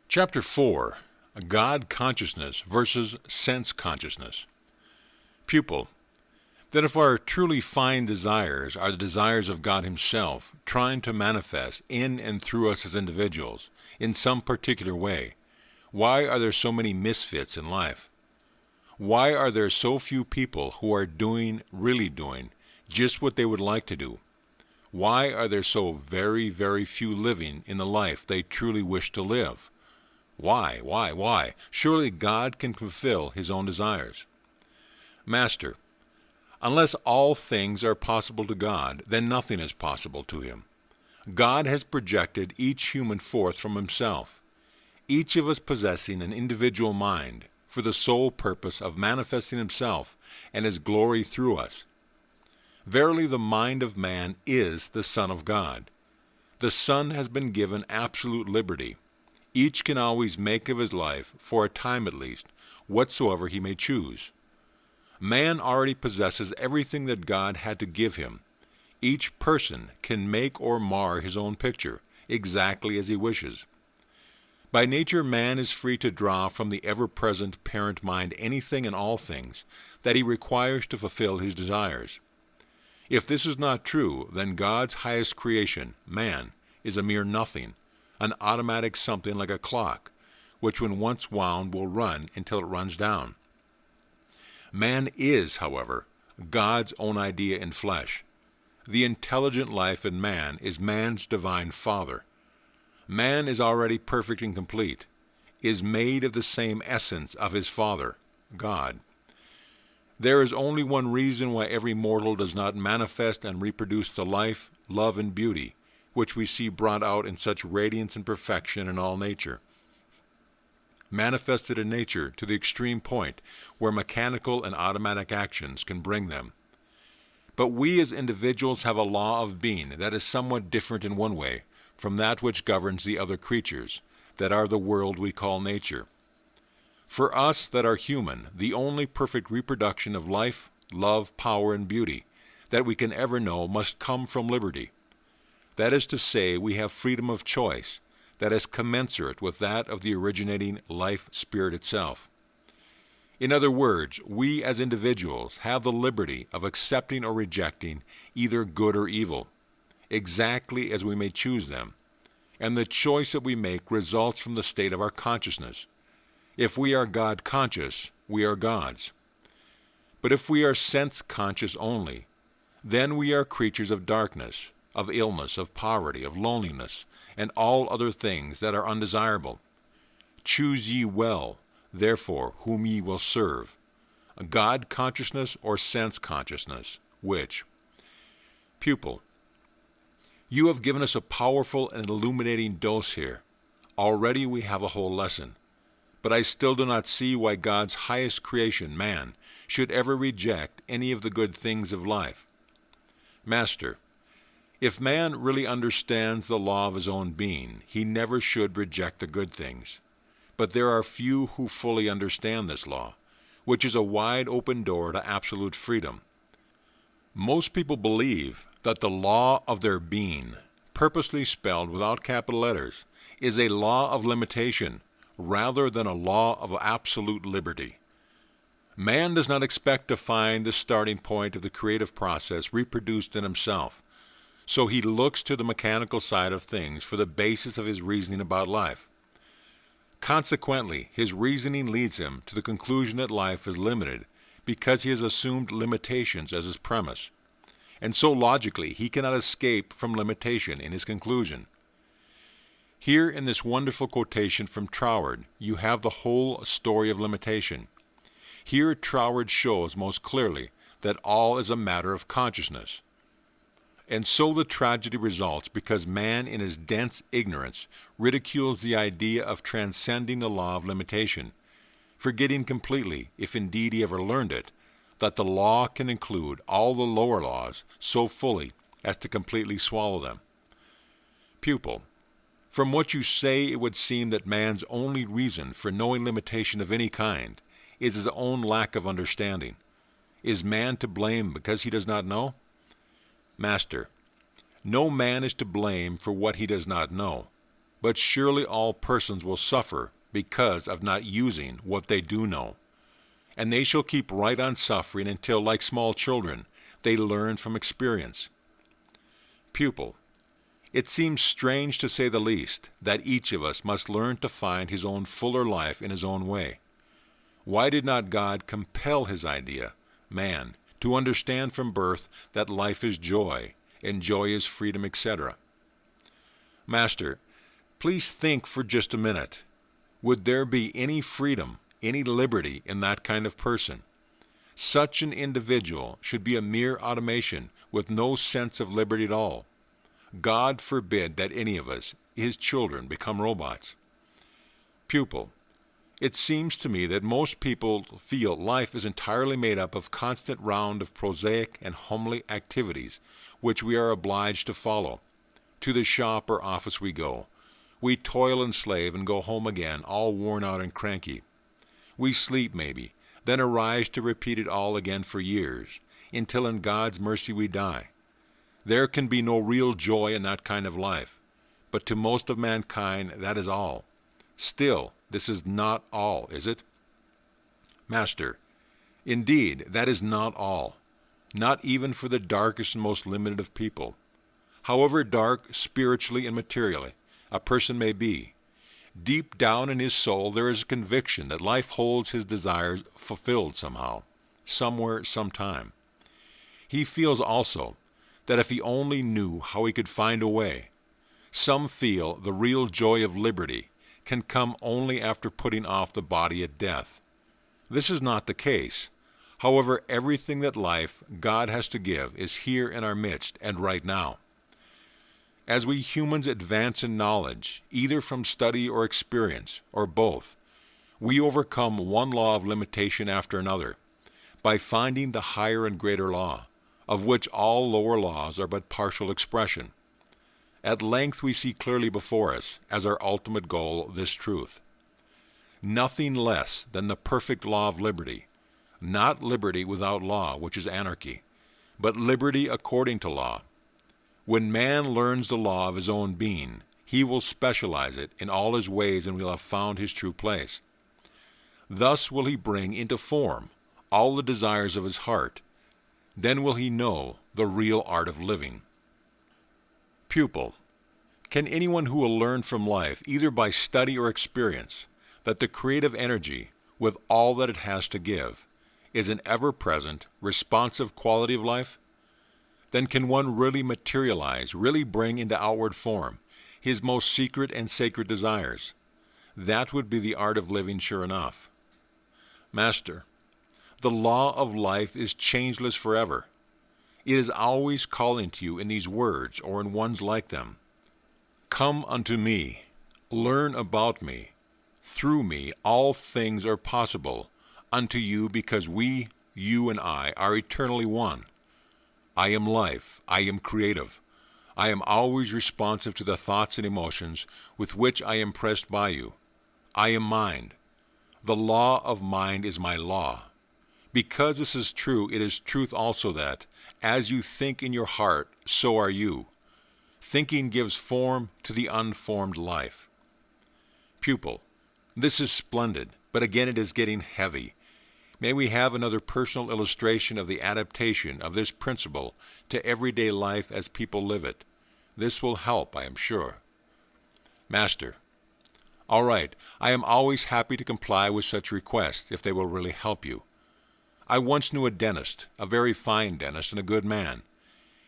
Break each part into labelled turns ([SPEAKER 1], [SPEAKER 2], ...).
[SPEAKER 1] Chapter 4. God Consciousness versus Sense Consciousness. Pupil. That if our truly fine desires are the desires of God Himself, trying to manifest in and through us as individuals, in some particular way, why are there so many misfits in life? Why are there so few people who are really doing, just what they would like to do? Why are there so very, very few living in the life they truly wish to live? Why? Surely God can fulfill His own desires. Master, unless all things are possible to God, then nothing is possible to Him. God has projected each human forth from Himself, each of us possessing an individual mind, for the sole purpose of manifesting Himself and His glory through us. Verily, the mind of man is the Son of God. The Son has been given absolute liberty. Each can always make of his life, for a time at least, whatsoever he may choose. Man already possesses everything that God had to give him. Each person can make or mar his own picture, exactly as he wishes. By nature, man is free to draw from the ever-present parent mind anything and all things that he requires to fulfill his desires. If this is not true, then God's highest creation, man, is a mere nothing, an automatic something like a clock, which when once wound will run until it runs down. Man is, however, God's own idea in flesh. The intelligent life in man is man's divine Father. Man is already perfect and complete, is made of the same essence of his Father, God. There is only one reason why every mortal does not manifest and reproduce the life, love, and beauty which we see brought out in such radiance and perfection in all nature, manifested in nature to the extreme point where mechanical and automatic actions can bring them. But we as individuals have a law of being that is somewhat different in one way from that which governs the other creatures, that are the world we call nature. For us that are human, the only perfect reproduction of life, love, power, and beauty that we can ever know must come from liberty. That is to say, we have freedom of choice that is commensurate with that of the originating life spirit itself. In other words, we as individuals have the liberty of accepting or rejecting either good or evil, exactly as we may choose them, and the choice that we make results from the state of our consciousness. If we are God-conscious, we are God's. But if we are sense-conscious only, then we are creatures of darkness, of illness, of poverty, of loneliness, and all other things that are undesirable. Choose ye well, therefore, whom ye will serve, God-consciousness or sense-consciousness, which? Pupil, you have given us a powerful and illuminating dose here. Already we have a whole lesson. But I still do not see why God's highest creation, man, should ever reject any of the good things of life. Master, if man really understands the law of his own being, he never should reject the good things. But there are few who fully understand this law, which is a wide open door to absolute freedom. Most people believe that the law of their being, purposely spelled without capital letters, is a law of limitation rather than a law of absolute liberty. Man does not expect to find the starting point of the creative process reproduced in himself, so he looks to the mechanical side of things for the basis of his reasoning about life. Consequently, his reasoning leads him to the conclusion that life is limited because he has assumed limitations as his premise, and so logically he cannot escape from limitation in his conclusion. Here in this wonderful quotation from Troward, you have the whole story of limitation. Here Troward shows most clearly that all is a matter of consciousness. And so the tragedy results because man in his dense ignorance ridicules the idea of transcending the law of limitation, forgetting completely, if indeed he ever learned it, that the law can include all the lower laws so fully as to completely swallow them. Pupil, from what you say, it would seem that man's only reason for knowing limitation of any kind is his own lack of understanding. Is man to blame because he does not know? Master, no man is to blame for what he does not know. but surely all persons will suffer because of not using what they do know. And they shall keep right on suffering until, like small children, they learn from experience. Pupil, it seems strange, to say the least, that each of us must learn to find his own fuller life in his own way. Why did not God compel his idea, man, to understand from birth that life is joy, and joy is freedom, etc.? Master, please think for just a minute. Would there be any freedom, any liberty in that kind of person? Such an individual should be a mere automation with no sense of liberty at all. God forbid that any of us, his children, become robots. Pupil, it seems to me that most people feel life is entirely made up of constant round of prosaic and homely activities which we are obliged to follow. To the shop or office we go. We toil and slave and go home again, all worn out and cranky. We sleep maybe, then arise to repeat it all again for years, until in God's mercy we die. There can be no real joy in that kind of life, but to most of mankind that is all. Still, this is not all, is it? Master, indeed, that is not all, not even for the darkest and most limited of people. However dark, spiritually and materially, a person may be, deep down in his soul there is a conviction that life holds his desires fulfilled somehow, somewhere, sometime. He feels also that if he only knew how he could find a way. Some feel the real joy of liberty can come only after putting off the body at death. This is not the case. However, everything that life, God has to give, is here in our midst and right now. As we humans advance in knowledge, either from study or experience, or both, we overcome one law of limitation after another, by finding the higher and greater law, of which all lower laws are but partial expression. At length we see clearly before us, as our ultimate goal, this truth. Nothing less than the perfect law of liberty, not liberty without law, which is anarchy, but liberty according to law. When man learns the law of his own being, he will specialize it in all his ways and will have found his true place. Thus will he bring into form all the desires of his heart. Then will he know the real art of living. Pupil, can anyone who will learn from life, either by study or experience, that the creative energy, with all that it has to give, is an ever-present, responsive quality of life? Then can one really materialize, really bring into outward form, his most secret and sacred desires? That would be the art of living, sure enough. Master, the law of life is changeless forever. It is always calling to you in these words or in ones like them. Come unto me, learn about me. Through me all things are possible unto you because we, you and I, are eternally one. I am life, I am creative. I am always responsive to the thoughts and emotions with which I am pressed by you. I am mind. The law of mind is my law. Because this is true, it is truth also that, as you think in your heart, so are you. Thinking gives form to the unformed life. Pupil, this is splendid, but again it is getting heavy. May we have another personal illustration of the adaptation of this principle to everyday life as people live it. This will help, I am sure. Master, all right, I am always happy to comply with such requests if they will really help you. I once knew a dentist, a very fine dentist and a good man.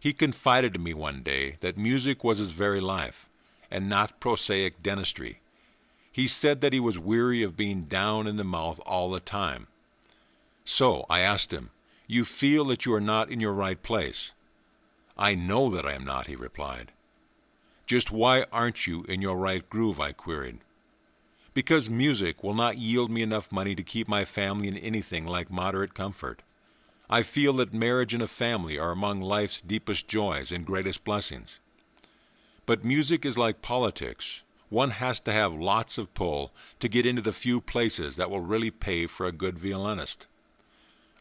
[SPEAKER 1] He confided to me one day that music was his very life, and not prosaic dentistry. He said that he was weary of being down in the mouth all the time. So I asked him, "You feel that you are not in your right place?" "I know that I am not," he replied. "Just why aren't you in your right groove?" I queried. "Because music will not yield me enough money to keep my family in anything like moderate comfort. I feel that marriage and a family are among life's deepest joys and greatest blessings. But music is like politics. One has to have lots of pull to get into the few places that will really pay for a good violinist."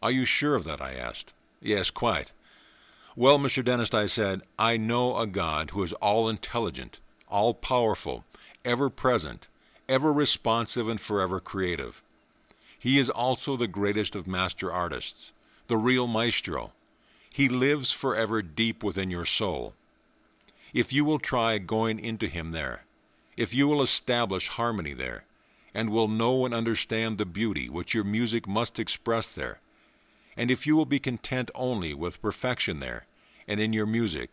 [SPEAKER 1] "Are you sure of that?" I asked. "Yes, quite." "Well, Mr. Dentist," I said, "I know a God who is all-intelligent, all-powerful, ever present, ever responsive, and forever creative. He is also the greatest of master artists, the real maestro. He lives forever deep within your soul. If you will try going into him there, if you will establish harmony there, and will know and understand the beauty which your music must express there, and if you will be content only with perfection there and in your music,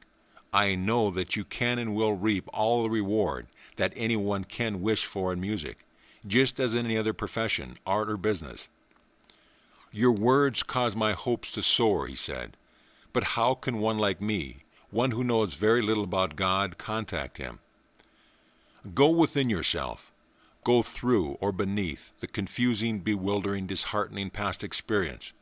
[SPEAKER 1] I know that you can and will reap all the reward that anyone can wish for in music, just as in any other profession, art or business. Your words cause my hopes to soar, he said, but how can one like me, one who knows very little about God, contact him? Go within yourself. Go through or beneath the confusing, bewildering, disheartening past experience.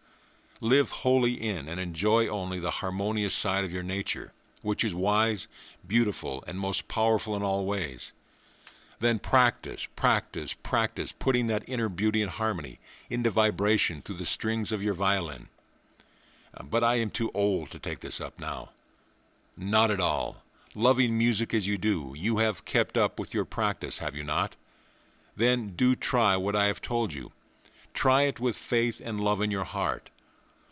[SPEAKER 1] Live wholly in and enjoy only the harmonious side of your nature, which is wise, beautiful, and most powerful in all ways. Then practice, practice, practice putting that inner beauty and harmony into vibration through the strings of your violin. But I am too old to take this up now. Not at all. Loving music as you do, you have kept up with your practice, have you not? Then do try what I have told you. Try it with faith and love in your heart.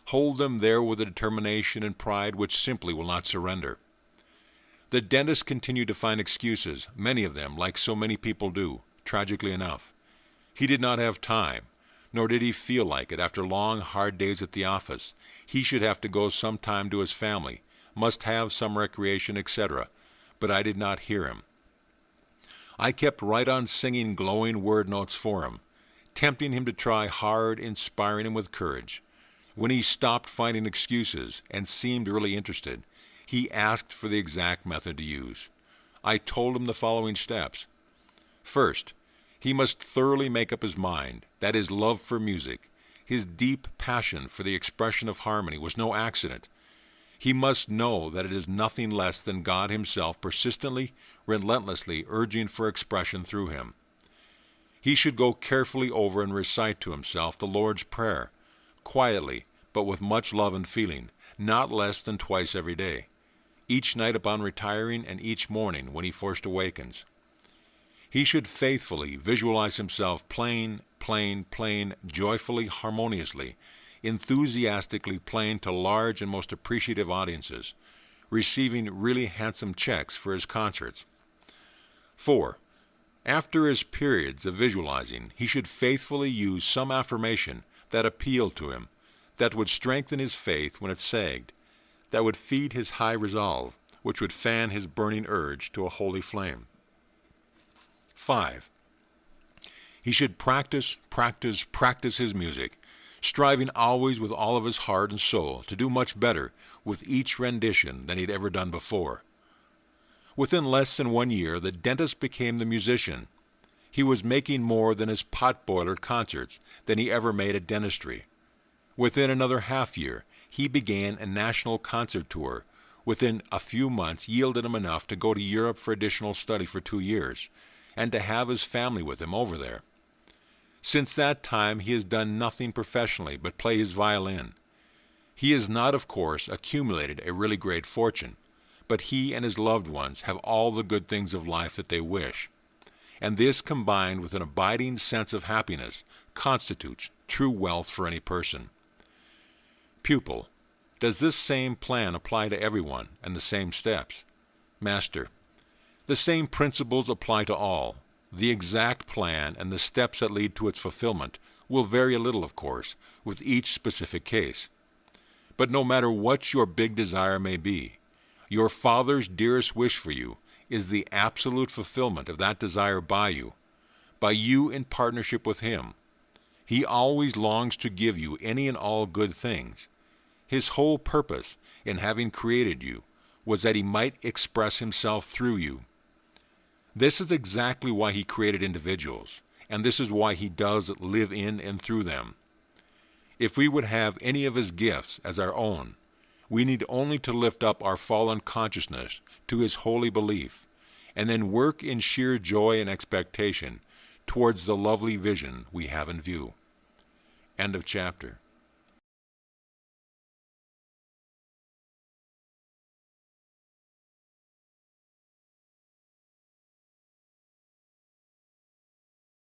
[SPEAKER 1] Hold them there with a determination and pride which simply will not surrender. The dentist continued to find excuses, many of them, like so many people do, tragically enough. He did not have time, nor did he feel like it after long, hard days at the office. He should have to go some time to his family, must have some recreation, etc., but I did not hear him. I kept right on singing glowing word notes for him, tempting him to try hard, inspiring him with courage. When he stopped finding excuses and seemed really interested, he asked for the exact method to use. I told him the following steps. First, he must thoroughly make up his mind that his love for music, his deep passion for the expression of harmony was no accident. He must know that it is nothing less than God himself persistently, relentlessly urging for expression through him. He should go carefully over and recite to himself the Lord's Prayer, quietly, but with much love and feeling, not less than twice every day, each night upon retiring and each morning when he first awakens. He should faithfully visualize himself playing, joyfully, harmoniously, enthusiastically playing to large and most appreciative audiences, receiving really handsome checks for his concerts. 4. After his periods of visualizing, he should faithfully use some affirmation that appealed to him, that would strengthen his faith when it sagged, that would feed his high resolve, which would fan his burning urge to a holy flame. 5. He should practice his music, striving always with all of his heart and soul to do much better with each rendition than he'd ever done before. Within less than 1 year, the dentist became the musician. He was making more than his potboiler concerts than he ever made at dentistry. Within another half year, he began a national concert tour. Within a few months, yielded him enough to go to Europe for additional study for 2 years, and to have his family with him over there. Since that time, he has done nothing professionally but play his violin. He has not, of course, accumulated a really great fortune, but he and his loved ones have all the good things of life that they wish. And this, combined with an abiding sense of happiness, constitutes true wealth for any person. Pupil, does this same plan apply to everyone and the same steps? Master, the same principles apply to all. The exact plan and the steps that lead to its fulfillment will vary a little, of course, with each specific case. But no matter what your big desire may be, your Father's dearest wish for you is the absolute fulfillment of that desire by you in partnership with Him. He always longs to give you any and all good things. His whole purpose in having created you was that He might express Himself through you. This is exactly why He created individuals, and this is why He does live in and through them. If we would have any of His gifts as our own, we need only to lift up our fallen consciousness to His holy belief, and then work in sheer joy and expectation towards the lovely vision we have in view. End of chapter.